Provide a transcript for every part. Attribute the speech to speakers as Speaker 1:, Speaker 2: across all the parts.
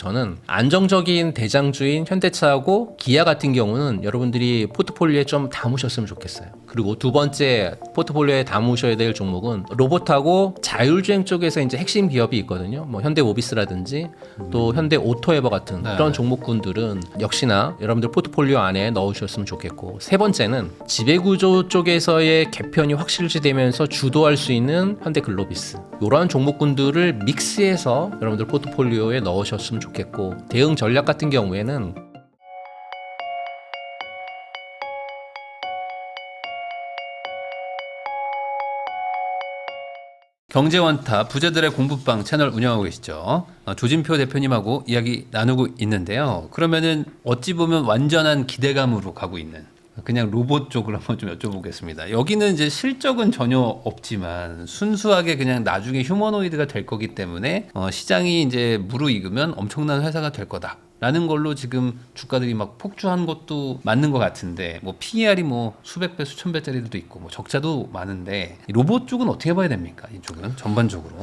Speaker 1: 저는 안정적인 대장주인 현대차하고 기아 같은 경우는 여러분들이 포트폴리오에 좀 담으셨으면 좋겠어요. 그리고 두 번째 포트폴리오에 담으셔야 될 종목은 로봇하고 자율주행 쪽에서 이제 핵심 기업이 있거든요. 뭐 현대모비스라든지 또 현대오토에버 같은 그런 종목군들은 역시나 여러분들 포트폴리오 안에 넣으셨으면 좋겠고, 세 번째는 지배구조 쪽에서의 개편이 확실시되면서 주도할 수 있는 현대글로비스, 이런 종목군들을 믹스해서 여러분들 포트폴리오에 넣으셨으면 좋겠고, 대응 전략 같은 경우에는
Speaker 2: 경제원탑 부자들의 공부방 채널 운영하고 계시죠. 조진표 대표님하고 이야기 나누고 있는데요. 그러면은 어찌 보면 완전한 기대감으로 가고 있는 그냥 로봇 쪽을 한번 좀 여쭤보겠습니다. 여기는 이제 실적은 전혀 없지만 순수하게 그냥 나중에 휴머노이드가 될 거기 때문에 시장이 이제 무르익으면 엄청난 회사가 될 거다. 라는 걸로 지금 주가들이 막 폭주한 것도 맞는 것 같은데, 뭐 PER이 뭐 수백 배, 수천 배짜리들도 있고, 뭐 적자도 많은데, 로봇 쪽은 어떻게 봐야 됩니까? 이쪽은 전반적으로.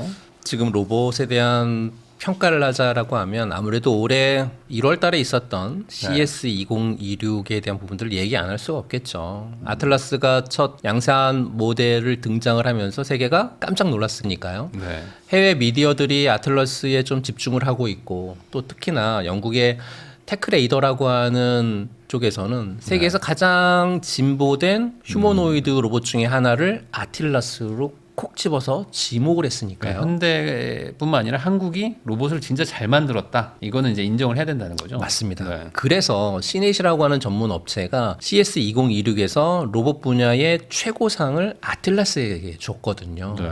Speaker 1: 지금 로봇에 대한 평가를 하자라고 하면 아무래도 올해 1월 달에 있었던 CS 2026에 대한 부분들을 얘기 안 할 수가 없겠죠. 아틀라스가 첫 양산 모델을 등장을 하면서 세계가 깜짝 놀랐으니까요.
Speaker 2: 네.
Speaker 1: 해외 미디어들이 아틀라스에 좀 집중을 하고 있고, 또 특히나 영국의 테크레이더라고 하는 쪽에서는 세계에서 가장 진보된 휴머노이드 로봇 중에 하나를 아틀라스로 콕 집어서 지목을 했으니까요.
Speaker 2: 현대뿐만 아니라 한국이 로봇을 진짜 잘 만들었다. 이거는 이제 인정을 해야 된다는 거죠.
Speaker 1: 맞습니다.
Speaker 2: 네.
Speaker 1: 그래서 시넷이라고 하는 전문 업체가 CS 2026에서 로봇 분야의 최고상을 아틀라스에게 줬거든요.
Speaker 2: 네.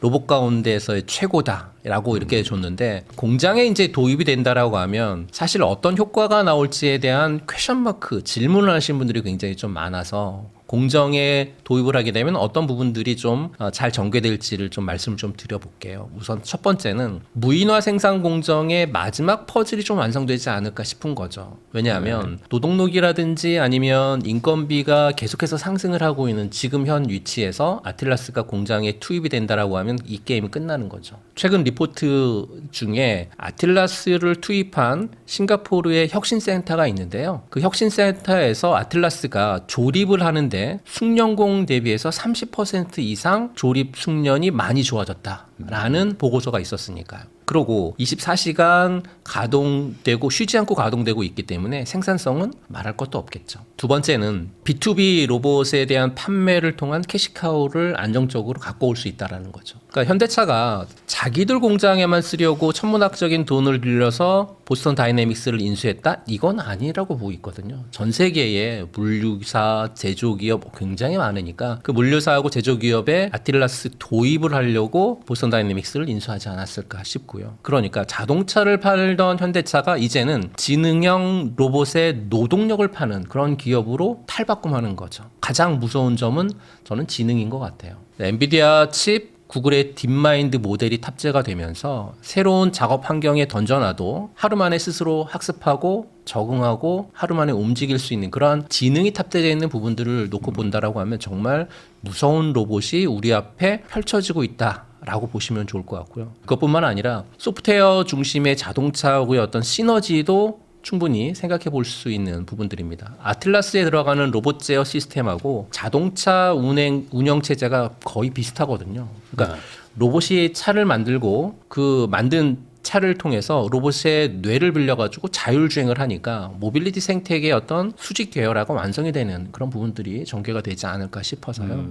Speaker 1: 로봇 가운데서의 최고다라고 이렇게 줬는데, 공장에 이제 도입이 된다라고 하면 사실 어떤 효과가 나올지에 대한 퀘션 마크, 질문을 하시는 분들이 굉장히 좀 많아서, 공정에 도입을 하게 되면 어떤 부분들이 좀 잘 전개될지를 좀 말씀을 좀 드려볼게요. 우선 첫 번째는 무인화 생산 공정의 마지막 퍼즐이 좀 완성되지 않을까 싶은 거죠. 왜냐하면 노동력이라든지 아니면 인건비가 계속해서 상승을 하고 있는 지금 현 위치에서 아틀라스가 공장에 투입이 된다라고 하면 이 게임이 끝나는 거죠. 최근 리포트 중에 아틀라스를 투입한 싱가포르의 혁신센터가 있는데요. 그 혁신센터에서 아틀라스가 조립을 하는데 숙련공 대비해서 30% 이상 조립 숙련이 많이 좋아졌다라는 보고서가 있었으니까요. 그리고 24시간 가동되고 쉬지 않고 가동되고 있기 때문에 생산성은 말할 것도 없겠죠. 두 번째는 B2B 로봇에 대한 판매를 통한 캐시카우를 안정적으로 갖고 올 수 있다는 거죠. 그러니까 현대차가 자기들 공장에만 쓰려고 천문학적인 돈을 들여서 보스턴 다이내믹스를 인수했다? 이건 아니라고 보고 있거든요. 전 세계에 물류사, 제조기업 굉장히 많으니까 그 물류사하고 제조기업에 아틀라스 도입을 하려고 보스턴 다이내믹스를 인수하지 않았을까 싶고요. 그러니까 자동차를 팔던 현대차가 이제는 지능형 로봇의 노동력을 파는 그런 기업으로 탈바꿈하는 거죠. 가장 무서운 점은 저는 지능인 것 같아요. 엔비디아 칩, 구글의 딥마인드 모델이 탑재가 되면서 새로운 작업 환경에 던져놔도 하루 만에 스스로 학습하고 적응하고 하루 만에 움직일 수 있는 그러한 지능이 탑재되어 있는 부분들을 놓고 본다라고 하면 정말 무서운 로봇이 우리 앞에 펼쳐지고 있다 라고 보시면 좋을 것 같고요. 그것뿐만 아니라 소프트웨어 중심의 자동차하고의 어떤 시너지도 충분히 생각해 볼 수 있는 부분들입니다. 아틀라스에 들어가는 로봇 제어 시스템하고 자동차 운영 체제가 거의 비슷하거든요. 그러니까 로봇이 차를 만들고 그 만든 차를 통해서 로봇의 뇌를 빌려가지고 자율주행을 하니까 모빌리티 생태계의 어떤 수직 계열화가 완성이 되는 그런 부분들이 전개가 되지 않을까 싶어서요.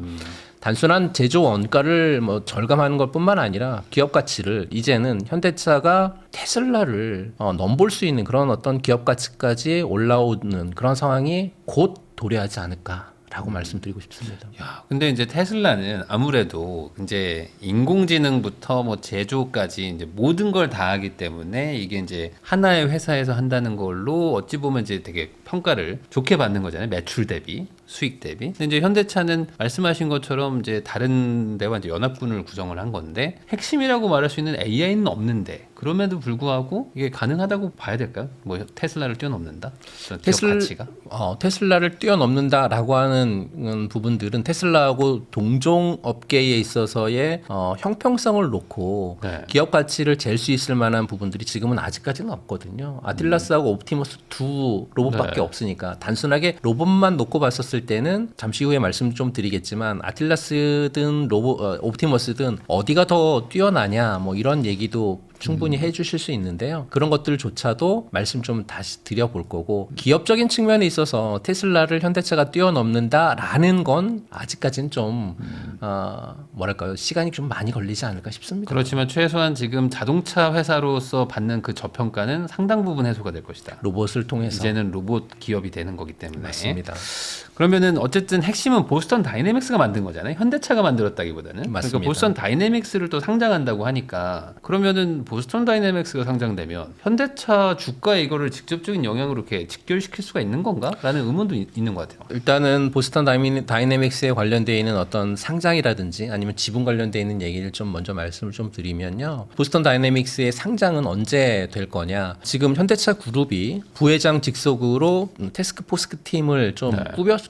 Speaker 1: 단순한 제조 원가를 뭐 절감하는 것뿐만 아니라 기업 가치를 이제는 현대차가 테슬라를 넘볼 수 있는 그런 어떤 기업 가치까지 올라오는 그런 상황이 곧 도래하지 않을까. 라고 말씀드리고 싶습니다.
Speaker 2: 야, 근데 이제 테슬라는 아무래도 이제 인공지능부터 뭐 제조까지 이제 모든 걸 다 하기 때문에 이게 이제 하나의 회사에서 한다는 걸로 어찌 보면 이제 되게 평가를 좋게 받는 거잖아요. 매출 대비. 수익 대비. 근데 이제 현대차는 말씀하신 것처럼 이제 다른 데와 이제 연합군을 구성을 한 건데 핵심이라고 말할 수 있는 AI는 없는데 그럼에도 불구하고 이게 가능하다고 봐야 될까요? 뭐 테슬라를 뛰어넘는다? 그런 기업 가치가?
Speaker 1: 테슬라를 뛰어넘는다라고 하는 부분들은 테슬라하고 동종 업계에 있어서의 형평성을 놓고
Speaker 2: 네.
Speaker 1: 기업 가치를 잴 수 있을 만한 부분들이 지금은 아직까지는 없거든요. 아틸라스하고 옵티머스 두 로봇밖에
Speaker 2: 네.
Speaker 1: 없으니까 단순하게 로봇만 놓고 봤었을 때는 잠시 후에 말씀 좀 드리겠지만 아틸라스든 옵티머스든 어디가 더 뛰어나냐 뭐 이런 얘기도 충분히 해주실 수 있는데요. 그런 것들조차도 말씀 좀 다시 드려볼 거고 기업적인 측면에 있어서 테슬라를 현대차가 뛰어넘는다라는 건 아직까지는 좀 뭐랄까요 시간이 좀 많이 걸리지 않을까 싶습니다.
Speaker 2: 그렇지만 최소한 지금 자동차 회사로서 받는 그 저평가는 상당 부분 해소가 될 것이다.
Speaker 1: 로봇을 통해서
Speaker 2: 이제는 로봇 기업이 되는 거기 때문에.
Speaker 1: 맞습니다.
Speaker 2: 그러면은 어쨌든 핵심은 보스턴 다이내믹스가 만든 거잖아요. 현대차가 만들었다기보다는.
Speaker 1: 맞습니다.
Speaker 2: 그러니까 보스턴 다이내믹스를 또 상장한다고 하니까 그러면은 보스턴 다이내믹스가 상장되면 현대차 주가에 이거를 직접적인 영향으로 이렇게 직결시킬 수가 있는 건가?라는 의문도 있는 것 같아요.
Speaker 1: 일단은 보스턴 다이내믹스에 관련되어 있는 어떤 상장이라든지 아니면 지분 관련되어 있는 얘기를 좀 먼저 말씀을 좀 드리면요. 보스턴 다이내믹스의 상장은 언제 될 거냐. 지금 현대차 그룹이 부회장 직속으로 태스크포스 팀을 좀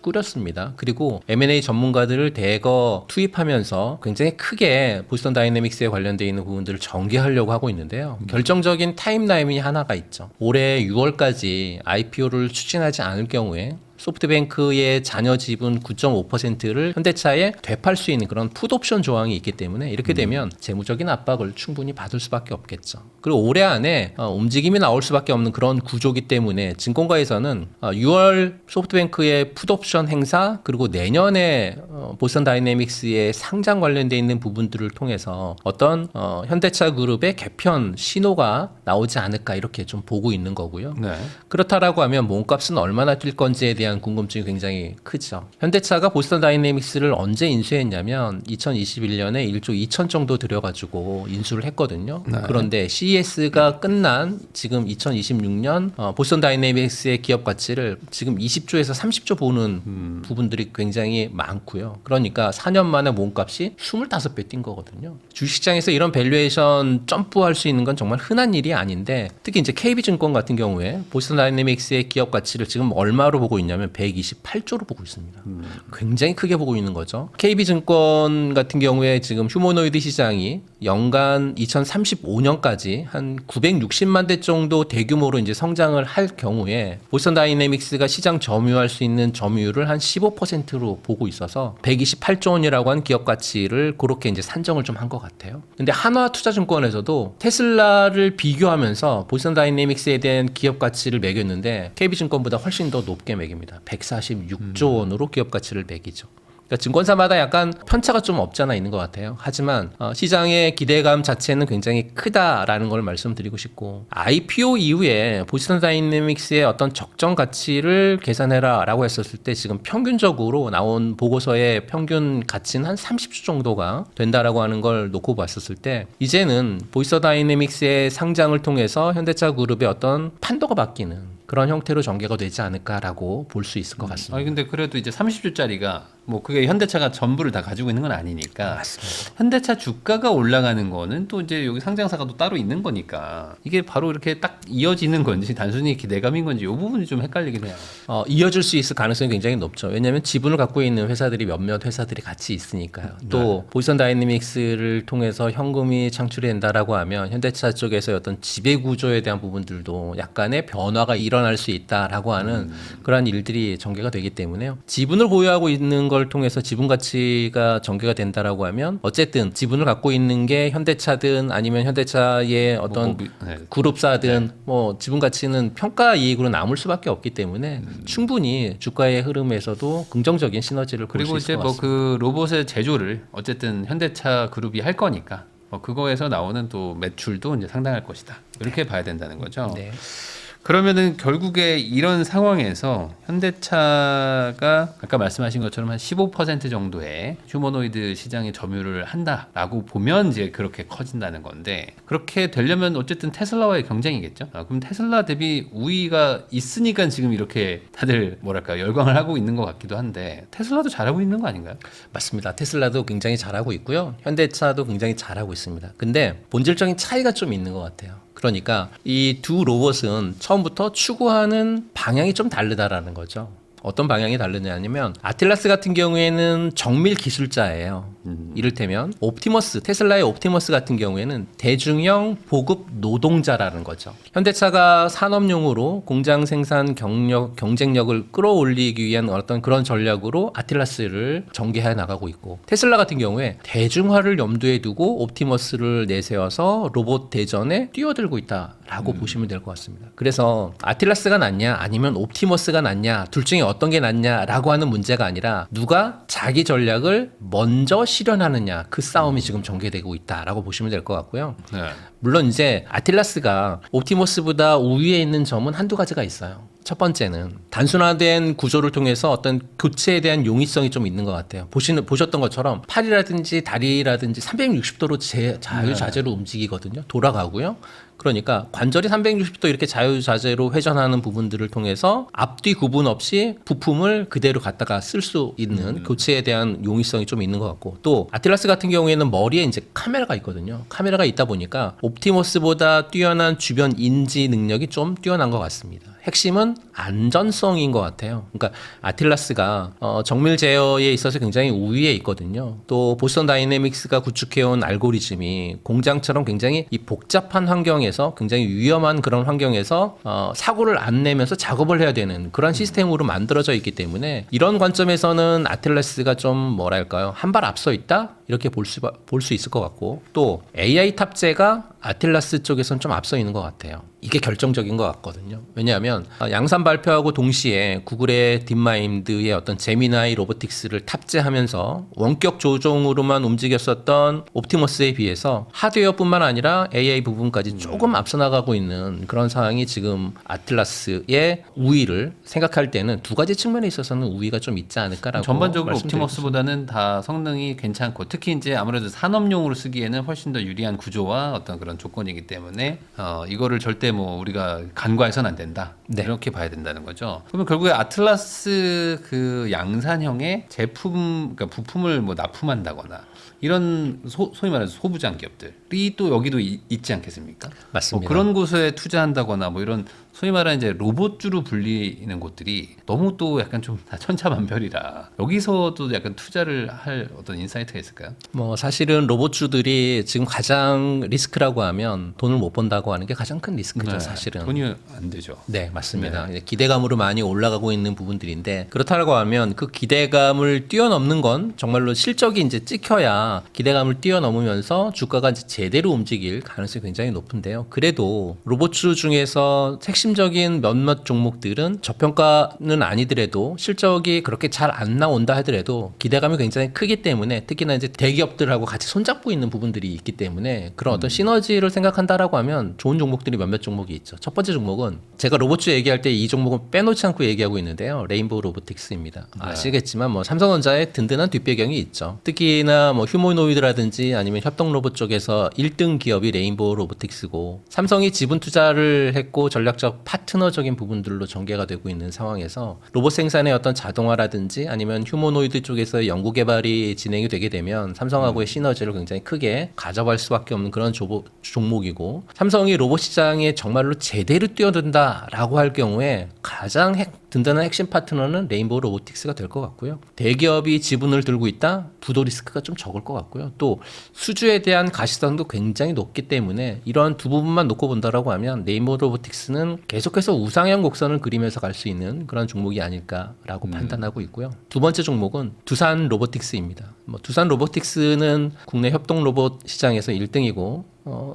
Speaker 1: 꾸렸습니다. 그리고 M&A 전문가들을 대거 투입하면서 굉장히 크게 보스턴 다이내믹스에 관련되어 있는 부분들을 전개하려고 하고 있는데요. 결정적인 타임라인이 하나가 있죠. 올해 6월까지 IPO를 추진하지 않을 경우에 소프트뱅크의 잔여 지분 9.5%를 현대차에 되팔 수 있는 그런 풋옵션 조항이 있기 때문에 이렇게 되면 재무적인 압박을 충분히 받을 수밖에 없겠죠. 그리고 올해 안에 움직임이 나올 수밖에 없는 그런 구조기 때문에 증권가에서는 6월 소프트뱅크의 풋옵션 행사 그리고 내년에 보스턴 다이내믹스의 상장 관련돼 있는 부분들을 통해서 어떤 현대차 그룹의 개편 신호가 나오지 않을까 이렇게 좀 보고 있는 거고요.
Speaker 2: 네.
Speaker 1: 그렇다라고 하면 몸값은 얼마나 뛸 건지에 대한 궁금증이 굉장히 크죠. 현대차가 보스턴 다이내믹스를 언제 인수했냐면 2021년에 1조 2천 정도 들여가지고 인수를 했거든요.
Speaker 2: 네.
Speaker 1: 그런데 CES가 끝난 지금 2026년 보스턴 다이내믹스의 기업 가치를 지금 20조에서 30조 보는 부분들이 굉장히 많고요. 그러니까 4년 만에 몸값이 25배 뛴 거거든요. 주식시장에서 이런 밸류에이션 점프할 수 있는 건 정말 흔한 일이 아닌데 특히 이제 KB증권 같은 경우에 보스턴 다이내믹스의 기업 가치를 지금 얼마로 보고 있냐면 128조로 보고 있습니다. 굉장히 크게 보고 있는 거죠. KB증권 같은 경우에 지금 휴머노이드 시장이 연간 2035년까지 한 960만 대 정도 대규모로 이제 성장을 할 경우에 보스턴 다이내믹스가 시장 점유할 수 있는 점유율을 한 15%로 보고 있어서 128조 원이라고 한 기업 가치를 그렇게 이제 산정을 좀 한 것 같아요. 근데 한화투자증권에서도 테슬라를 비교하면서 보스턴 다이내믹스에 대한 기업 가치를 매겼는데 KB증권보다 훨씬 더 높게 매깁니다. 146조 원으로 기업 가치를 매기죠. 그러니까 증권사마다 약간 편차가 좀 없잖아 있는 것 같아요. 하지만 시장의 기대감 자체는 굉장히 크다라는 걸 말씀드리고 싶고 IPO 이후에 보스턴 다이내믹스의 어떤 적정 가치를 계산해라라고 했었을 때 지금 평균적으로 나온 보고서의 평균 가치는 한 30조 정도가 된다라고 하는 걸 놓고 봤었을 때 이제는 보스턴 다이내믹스의 상장을 통해서 현대차 그룹의 어떤 판도가 바뀌는 그런 형태로 전개가 되지 않을까라고 볼 수 있을 것 같습니다.
Speaker 2: 아니 근데 그래도 이제 30조짜리가 뭐 그게 현대차가 전부를 다 가지고 있는 건 아니니까
Speaker 1: 맞습니다.
Speaker 2: 현대차 주가가 올라가는 거는 또 이제 여기 상장사가 또 따로 있는 거니까 이게 바로 이렇게 딱 이어지는 건지 단순히 기대감인 건지 이 부분이 좀 헷갈리긴 해요.
Speaker 1: 이어질 수 있을 가능성이 굉장히 높죠. 왜냐하면 지분을 갖고 있는 회사들이 몇몇 회사들이 같이 있으니까요. 또 보스턴 다이내믹스를 통해서 현금이 창출이 된다라고 하면 현대차 쪽에서 어떤 지배 구조에 대한 부분들도 약간의 변화가 일어날 수 있다라고 하는 그러한 일들이 전개가 되기 때문에요. 지분을 보유하고 있는 걸 통해서 지분 가치가 전개가 된다라고 하면 어쨌든 지분을 갖고 있는 게 현대차든 아니면 현대차의 어떤 그룹사든 뭐 지분 가치는 평가 이익으로 남을 수밖에 없기 때문에 충분히 주가의 흐름에서도 긍정적인 시너지를 볼 수
Speaker 2: 그리고
Speaker 1: 있을
Speaker 2: 이제
Speaker 1: 것
Speaker 2: 뭐
Speaker 1: 같습니다.
Speaker 2: 그 로봇의 제조를 어쨌든 현대차 그룹이 할 거니까 그거에서 나오는 또 매출도 이제 상당할 것이다. 이렇게 봐야 된다는 거죠.
Speaker 1: 네.
Speaker 2: 그러면은 결국에 이런 상황에서 현대차가 아까 말씀하신 것처럼 한 15% 정도의 휴머노이드 시장에 점유를 한다라고 보면 이제 그렇게 커진다는 건데, 그렇게 되려면 어쨌든 테슬라와의 경쟁이겠죠. 그럼 테슬라 대비 우위가 있으니까 지금 이렇게 다들 뭐랄까 열광을 하고 있는 것 같기도 한데, 테슬라도 잘하고 있는 거 아닌가요?
Speaker 1: 맞습니다. 테슬라도 굉장히 잘하고 있고요. 현대차도 굉장히 잘하고 있습니다. 근데 본질적인 차이가 좀 있는 것 같아요. 그러니까 이 두 로봇은 처음부터 추구하는 방향이 좀 다르다라는 거죠. 어떤 방향이 다르냐면 아틀라스 같은 경우에는 정밀 기술자예요. 이를테면 옵티머스, 테슬라의 옵티머스 같은 경우에는 대중형 보급 노동자라는 거죠. 현대차가 산업용으로 공장 생산 경쟁력을 끌어올리기 위한 어떤 그런 전략으로 아틀라스를 전개해 나가고 있고, 테슬라 같은 경우에 대중화를 염두에 두고 옵티머스를 내세워서 로봇 대전에 뛰어들고 있다라고 보시면 될 것 같습니다. 그래서 아틀라스가 낫냐 아니면 옵티머스가 낫냐, 둘 중에 어떤 게 낫냐라고 하는 문제가 아니라 누가 자기 전략을 먼저 실현하느냐, 그 싸움이 지금 전개되고 있다라고 보시면 될 것 같고요.
Speaker 2: 네.
Speaker 1: 물론 이제 아틀라스가 옵티머스보다 우위에 있는 점은 한두 가지가 있어요. 첫 번째는 단순화된 구조를 통해서 어떤 교체에 대한 용이성이 좀 있는 것 같아요. 보셨던 것처럼 팔이라든지 다리라든지 360도로 자유자재로 움직이거든요. 돌아가고요. 그러니까 관절이 360도 이렇게 자유자재로 회전하는 부분들을 통해서 앞뒤 구분 없이 부품을 그대로 갖다가 쓸 수 있는 교체에 대한 용이성이 좀 있는 것 같고, 또 아틀라스 같은 경우에는 머리에 이제 카메라가 있거든요. 카메라가 있다 보니까 옵티머스보다 뛰어난 주변 인지 능력이 좀 뛰어난 것 같습니다. 핵심은 안전성인 것 같아요. 그러니까 아틀라스가 정밀 제어에 있어서 굉장히 우위에 있거든요. 또 보스턴 다이내믹스가 구축해온 알고리즘이 공장처럼 굉장히 이 복잡한 환경에서, 굉장히 위험한 그런 환경에서 사고를 안 내면서 작업을 해야 되는 그런 시스템으로 만들어져 있기 때문에, 이런 관점에서는 아틀라스가 좀 뭐랄까요, 한 발 앞서 있다? 이렇게 볼 수 있을 것 같고, 또 AI 탑재가 아틀라스 쪽에서는 좀 앞서 있는 것 같아요. 이게 결정적인 것 같거든요. 왜냐하면 양산 발표하고 동시에 구글의 딥마인드의 어떤 제미나이 로보틱스를 탑재하면서 원격 조종으로만 움직였었던 옵티머스에 비해서 하드웨어뿐만 아니라 AI 부분까지 조금 앞서 나가고 있는 그런 상황이 지금 아틀라스의 우위를 생각할 때는 두 가지 측면에 있어서는 우위가 좀 있지 않을까라고.
Speaker 2: 전반적으로
Speaker 1: 말씀드리고
Speaker 2: 옵티머스보다는 다 성능이 괜찮고, 특히 이제 아무래도 산업용으로 쓰기에는 훨씬 더 유리한 구조와 어떤 그런 조건이기 때문에 이거를 절대 뭐 우리가 간과해서는 안 된다.
Speaker 1: 네.
Speaker 2: 이렇게 봐야 된다는 거죠. 그러면 결국에 아틀라스 그 양산형의 제품, 그러니까 부품을 뭐 납품한다거나 이런 소위 말해서 소부장 기업들이 또 여기도 있지 않겠습니까?
Speaker 1: 맞습니다.
Speaker 2: 뭐 그런 곳에 투자한다거나 뭐 이런 소위 말하는 이제 로봇주로 불리는 곳들이 너무 또 약간 좀 다 천차만별이라 여기서도 약간 투자를 할 어떤 인사이트가 있을까요?
Speaker 1: 뭐 사실은 로봇주들이 지금 가장 리스크라고 하면 돈을 못 번다고 하는 게 가장 큰 리스크죠.
Speaker 2: 네,
Speaker 1: 사실은.
Speaker 2: 돈이 안 되죠.
Speaker 1: 네, 맞습니다. 이제 기대감으로 많이 올라가고 있는 부분들인데, 그렇다고 하면 그 기대감을 뛰어넘는 건 정말로 실적이 이제 찍혀야 기대감을 뛰어넘으면서 주가가 이제 제대로 움직일 가능성이 굉장히 높은데요. 그래도 로봇주 중에서 핵심적인 몇몇 종목들은 저평가는 아니더라도 실적이 그렇게 잘 안 나온다 하더라도 기대감이 굉장히 크기 때문에, 특히나 이제 대기업들하고 같이 손잡고 있는 부분들이 있기 때문에 그런 어떤 시너지를 생각한다라고 하면 좋은 종목들이 몇몇 종목이 있죠. 첫 번째 종목은 제가 로봇주 얘기할 때 이 종목은 빼놓지 않고 얘기하고 있는데요. 레인보우 로보틱스입니다. 아시겠지만 뭐 삼성전자의 든든한 뒷배경이 있죠. 특히나 뭐 휴머노이드라든지 아니면 협동 로봇 쪽에서 1등 기업이 레인보우 로보틱스고, 삼성이 지분 투자를 했고 전략적 파트너적인 부분들로 전개가 되고 있는 상황에서 로봇 생산의 어떤 자동화라든지 아니면 휴머노이드 쪽에서 연구 개발이 진행이 되게 되면 삼성하고의 시너지를 굉장히 크게 가져갈 수밖에 없는 그런 종목이고, 삼성이 로봇 시장에 정말로 제대로 뛰어든다라고 할 경우에 가장 든든한 핵심 파트너는 레인보우 로보틱스가 될 것 같고요. 대기업이 지분을 들고 있다? 부도 리스크가 좀 적을 것 같고요. 또 수주에 대한 가시성도 굉장히 높기 때문에 이러한 두 부분만 놓고 본다라고 하면 레인보우 로보틱스는 계속해서 우상향 곡선을 그리면서 갈 수 있는 그런 종목이 아닐까라고 판단하고 있고요. 두 번째 종목은 두산 로보틱스입니다. 뭐 두산 로보틱스는 국내 협동 로봇 시장에서 1등이고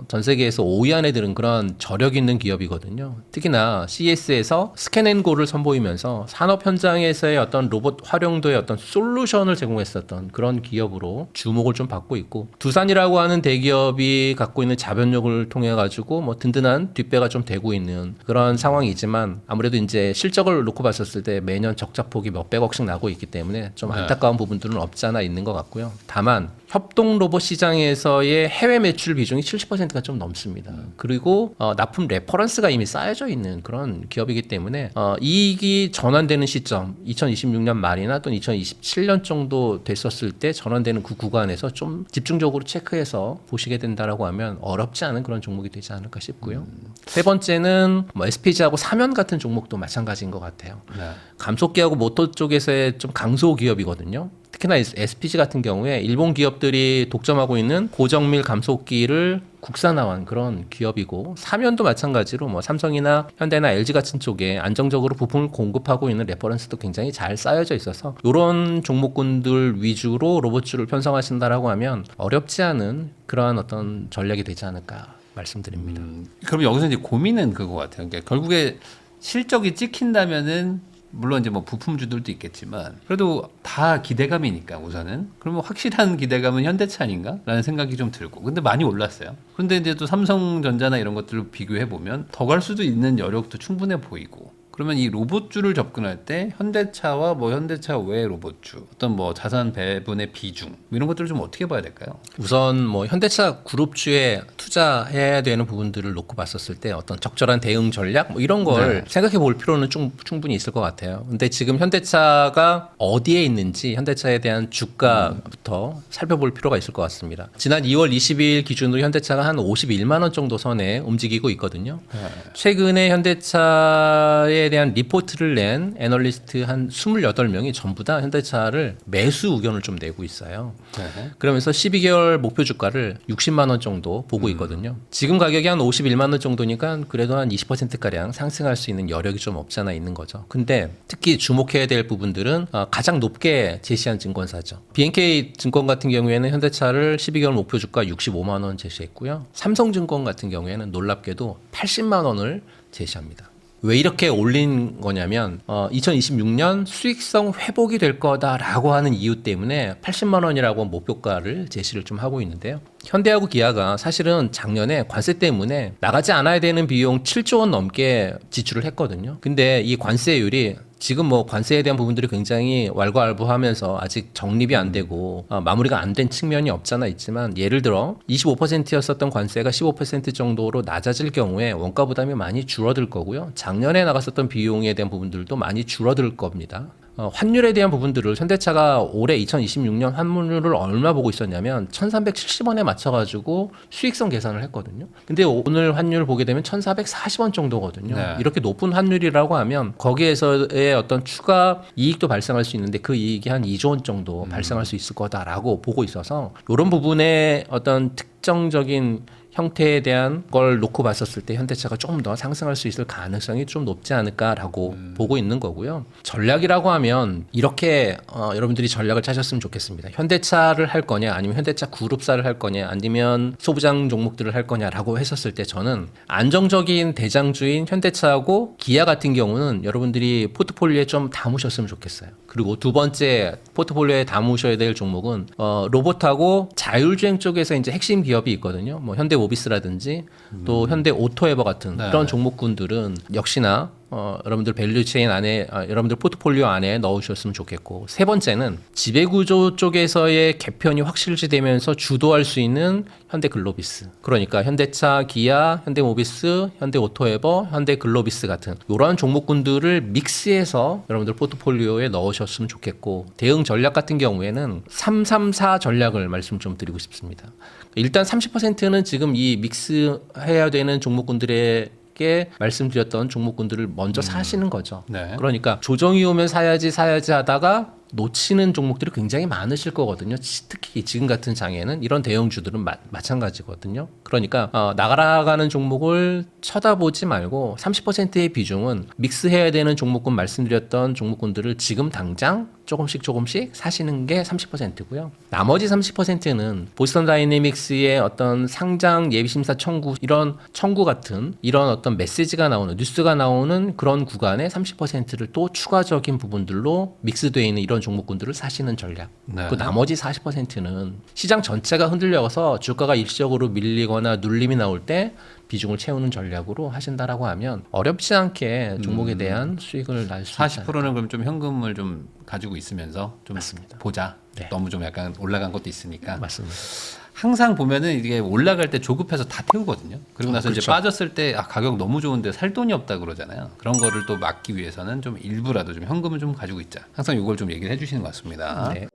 Speaker 1: 전 세계에서 5위 안에 드는 그런 저력 있는 기업이거든요. 특히나 CES에서 스캔앤고를 선보이면서 산업 현장에서의 어떤 로봇 활용도의 어떤 솔루션을 제공했었던 그런 기업으로 주목을 좀 받고 있고, 두산이라고 하는 대기업이 갖고 있는 자본력을 통해 가지고 뭐 든든한 뒷배가 좀 되고 있는 그런 상황이지만, 아무래도 이제 실적을 놓고 봤었을 때 매년 적자폭이 몇백억씩 나고 있기 때문에 좀 안타까운 부분들은 없지 않아 있는 것 같고요. 다만 협동 로봇 시장에서의 해외 매출 비중이 70%가 좀 넘습니다. 그리고 납품 레퍼런스가 이미 쌓여져 있는 그런 기업이기 때문에 이익이 전환되는 시점 2026년 말이나 또는 2027년 정도 됐었을 때 전환되는 그 구간에서 좀 집중적으로 체크해서 보시게 된다라고 하면 어렵지 않은 그런 종목이 되지 않을까 싶고요. 세 번째는 뭐 SPG하고 사면 같은 종목도 마찬가지인 것 같아요.
Speaker 2: 네.
Speaker 1: 감속기하고 모터 쪽에서의 좀 강소 기업이거든요. 특히나 SPG 같은 경우에 일본 기업들이 독점하고 있는 고정밀 감속기를 국산화한 그런 기업이고, 사면도 마찬가지로 뭐 삼성이나 현대나 LG 같은 쪽에 안정적으로 부품을 공급하고 있는 레퍼런스도 굉장히 잘 쌓여져 있어서 이런 종목군들 위주로 로봇주를 편성하신다라고 하면 어렵지 않은 그러한 어떤 전략이 되지 않을까 말씀드립니다.
Speaker 2: 그럼 여기서 이제 고민은 그거 같아요. 그러니까 결국에 실적이 찍힌다면은 물론 이제 뭐 부품주들도 있겠지만 그래도 다 기대감이니까 우선은, 그러면 확실한 기대감은 현대차 아닌가라는 생각이 좀 들고, 근데 많이 올랐어요. 그런데 이제 또 삼성전자나 이런 것들을 비교해 보면 더 갈 수도 있는 여력도 충분해 보이고, 그러면 이 로봇주를 접근할 때 현대차와 뭐 현대차 외 로봇주, 어떤 뭐 자산 배분의 비중 뭐 이런 것들을 좀 어떻게 봐야 될까요?
Speaker 1: 우선 뭐 현대차 그룹주에 투자해야 되는 부분들을 놓고 봤었을 때 어떤 적절한 대응 전략 뭐 이런 걸 생각해 볼 필요는 충분히 있을 것 같아요. 근데 지금 현대차가 어디에 있는지 현대차에 대한 주가부터 살펴볼 필요가 있을 것 같습니다. 지난 2월 22일 기준으로 현대차가 한 51만 원 정도 선에 움직이고 있거든요. 최근에 현대차에 대한 리포트를 낸 애널리스트 한 28명이 전부 다 현대차를 매수 의견을 좀 내고 있어요. 그러면서 12개월 목표 주가를 60만 원 정도 보고 있거든요. 지금 가격이 한 51만 원 정도니까 그래도 한 20%가량 상승할 수 있는 여력이 좀 없지 않아 있는 거죠. 근데 특히 주목해야 될 부분들은 가장 높게 제시한 증권사죠. BNK 증권 같은 경우에는 현대차를 12개월 목표 주가 65만 원 제시했고요. 삼성증권 같은 경우에는 놀랍게도 80만 원을 제시합니다. 왜 이렇게 올린 거냐면 2026년 수익성 회복이 될 거다라고 하는 이유 때문에 80만 원이라고 목표가를 제시를 좀 하고 있는데요. 현대하고 기아가 사실은 작년에 관세 때문에 나가지 않아야 되는 비용 7조 원 넘게 지출을 했거든요. 근데 이 관세율이 지금 뭐 관세에 대한 부분들이 굉장히 왈가왈부하면서 아직 정립이 안 되고 마무리가 안 된 측면이 없잖아 있지만, 예를 들어 25%였었던 관세가 15% 정도로 낮아질 경우에 원가 부담이 많이 줄어들 거고요. 작년에 나갔었던 비용에 대한 부분들도 많이 줄어들 겁니다. 환율에 대한 부분들을 현대차가 올해 2026년 환율을 얼마 보고 있었냐면 1370원에 맞춰가지고 수익성 계산을 했거든요. 근데 오늘 환율 보게 되면 1440원 정도거든요.
Speaker 2: 네.
Speaker 1: 이렇게 높은 환율이라고 하면 거기에서의 어떤 추가 이익도 발생할 수 있는데 그 이익이 한 2조 원 정도 발생할 수 있을 거다라고 보고 있어서, 이런 부분에 어떤 특정적인 형태에 대한 걸 놓고 봤었을 때 현대차가 조금 더 상승할 수 있을 가능성이 좀 높지 않을까라고 보고 있는 거고요. 전략이라고 하면 이렇게 여러분들이 전략을 짜셨으면 좋겠습니다. 현대차를 할 거냐, 아니면 현대차 그룹사를 할 거냐, 아니면 소부장 종목들을 할 거냐라고 했었을 때 저는 안정적인 대장주인 현대차하고 기아 같은 경우는 여러분들이 포트폴리오에 좀 담으셨으면 좋겠어요. 그리고 두 번째 포트폴리오에 담으셔야 될 종목은 로봇하고 자율주행 쪽에서 이제 핵심 기업이 있거든요. 뭐 현대 오비스라든지 또 현대 오토에버 같은 그런 종목군들은 역시나 여러분들 밸류체인 안에 여러분들 포트폴리오 안에 넣으셨으면 좋겠고, 세 번째는 지배구조 쪽에서의 개편이 확실시되면서 주도할 수 있는 현대글로비스, 그러니까 현대차, 기아, 현대모비스, 현대오토에버, 현대글로비스 같은 이러한 종목군들을 믹스해서 여러분들 포트폴리오에 넣으셨으면 좋겠고, 대응 전략 같은 경우에는 334 전략을 말씀 좀 드리고 싶습니다. 일단 30%는 지금 이 믹스해야 되는 종목군들의 말씀드렸던 종목군들을 먼저 사시는 거죠.
Speaker 2: 네.
Speaker 1: 그러니까 조정이 오면 사야지 하다가 놓치는 종목들이 굉장히 많으실 거거든요. 특히 지금 같은 장에는 이런 대형주들은 마찬가지거든요. 그러니까 나가라가는 종목을 쳐다보지 말고 30%의 비중은 믹스해야 되는 종목군 말씀드렸던 종목군들을 지금 당장 조금씩 사시는 게 30%고요. 나머지 30%는 보스턴 다이내믹스의 어떤 상장 예비심사 청구 이런 청구 같은 이런 어떤 메시지가 나오는 뉴스가 나오는 그런 구간에 30%를 또 추가적인 부분들로 믹스되어 있는 이런 종목군들을 사시는 전략.
Speaker 2: 네.
Speaker 1: 그 나머지 40%는 시장 전체가 흔들려서 주가가 일시적으로 밀리거나 눌림이 나올 때 비중을 채우는 전략으로 하신다라고 하면 어렵지 않게 종목에 대한 수익을 날 수 있다.
Speaker 2: 40%는 그럼 좀 현금을 좀 가지고 있으면서 좀
Speaker 1: 맞습니다.
Speaker 2: 보자.
Speaker 1: 네.
Speaker 2: 너무 좀 약간 올라간 것도 있으니까.
Speaker 1: 맞습니다.
Speaker 2: 항상 보면은 이게 올라갈 때 조급해서 다 태우거든요. 그리고 나서 이제
Speaker 1: 그렇죠.
Speaker 2: 빠졌을 때 가격 너무 좋은데 살 돈이 없다 그러잖아요. 그런 거를 또 막기 위해서는 좀 일부라도 좀 현금을 좀 가지고 있자. 항상 이걸 좀 얘기를 해주시는 것 같습니다.
Speaker 1: 네.